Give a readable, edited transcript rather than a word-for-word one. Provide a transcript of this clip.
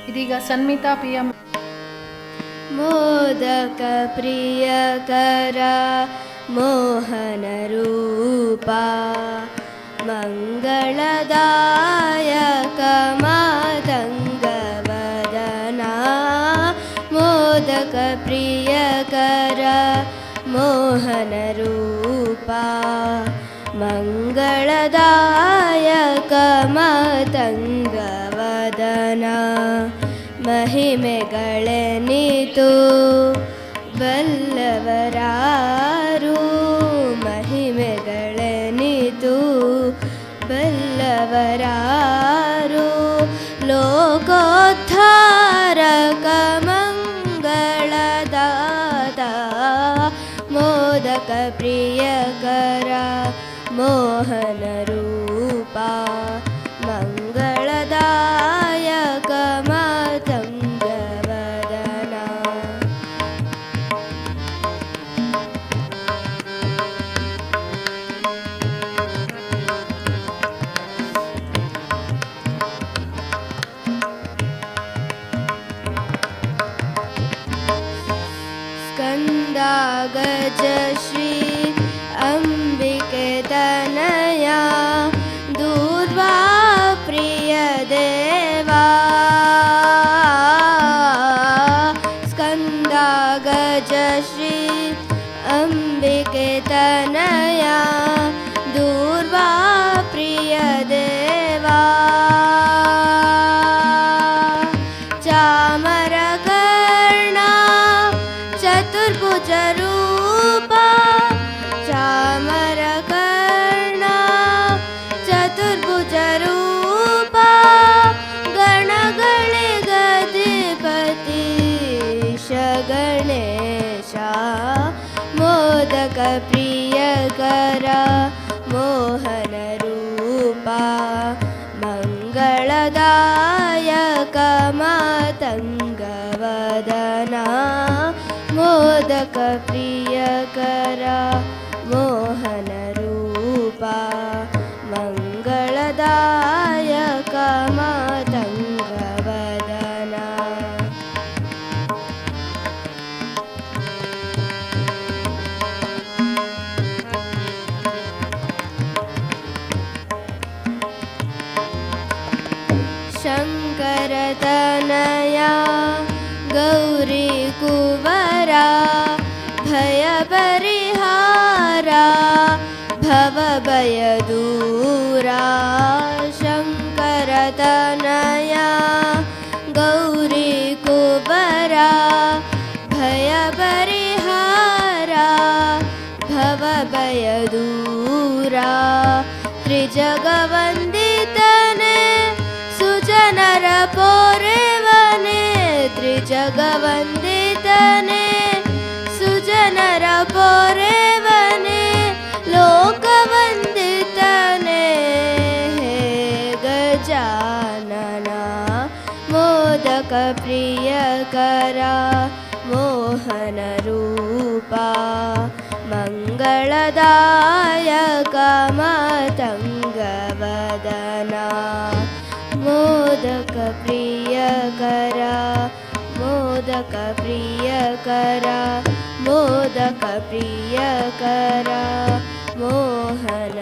ಇದೀಗ ಸನ್ಮಿತಾ PM. ಮೋದಕ ಪ್ರಿಯಕರ ಮೋಹನ ರೂಪ ಮಂಗಳದಾಯಕ ಮಾತಂಗವದನ. ಮೋದಕ ಪ್ರಿಯಕರ ಮೋಹನ ರೂಪ ಮಂಗಳದಾಯಕ ಮಾತಂಗವದನ. ಮಹಿಮೆಗಳೆನಿತು ಬಲ್ಲವರಾರು, ಮಹಿಮೆಗಳೆನಿತು ಬಲ್ಲವರಾರು. ಲೋಕೋದ್ಧಾರಕ ಮಂಗಳದಾತ ಮೋದಕ ಪ್ರಿಯಕರ ಮೋಹನ ರೂಪ ಮಂಗಳದಾಯಕ ಮಾತಂಗವದನ. ಸ್ಕಂದಾಗಜ ಶ್ರೀ ಅಂಬಿಕೆ ತನಯ ದೂರ್ವಾ ಪ್ರಿಯ ದೇವಾ. ಸ್ಕಂದಾಗಜ ಶ್ರೀ ಅಂಬಿಕೆ ತನಯ ದೂರ್ವಾ ಪ್ರಿಯ ದೇವಾ. ಚಾಮರಕರ್ಣ ಚತುರ್ಭುಜ ರೂಪ ಚಾಮರಕರ್ಣ ಚತುರ್ಭುಜ ರೂಪ ಗಣಗಳಿಗಧಿಪತಿ ಗಣೇಶ. ಮೋದಕ ಪ್ರಿಯಕರ ಮೋಹನ ರೂಪ ಮಂಗಳದಾಯಕ ಮಾತಂಗವದನ. ಮೋದಕ ಪ್ರಿಯಕರ ಮೋಹನ ರೂಪ ಮಂಗಳದಾಯಕ ಮಾತಂಗವದನ. ಶಂಕರತನಯ ಗೌರಿ ಕುವರ ಭಯ ಪರಿಹಾರ ಭವಭಯ ದೂರ. ಶಂಕರತನಯ ಗೌರಿ ಕುವರ ಭಯ ಪರಿಹಾರ ಭವಭಯ ದೂರ. ತ್ರಿಜಗವಂದಿತನೆ ಸುಜನರ ಪೋರೆವನೆ. ತ್ರಿಜಗವಂದಿತನೆ ಸುಜನರ ಪೋರೆವನೆ. ಲೋಕವಂದಿತನೆ ಹೇ ಗಜಾನನ. ಮೋದಕ ಪ್ರಿಯಕರ ಮೋಹನ ರೂಪ ಮಂಗಳದಾಯಕ ಮಾತಂಗವದನ. ಮೋದಕ ಪ್ರಿಯಕರ ಮೋದಕ ಪ್ರಿಯಕರ ಮೋದಕ ಪ್ರಿಯಕರ ಮೋಹನ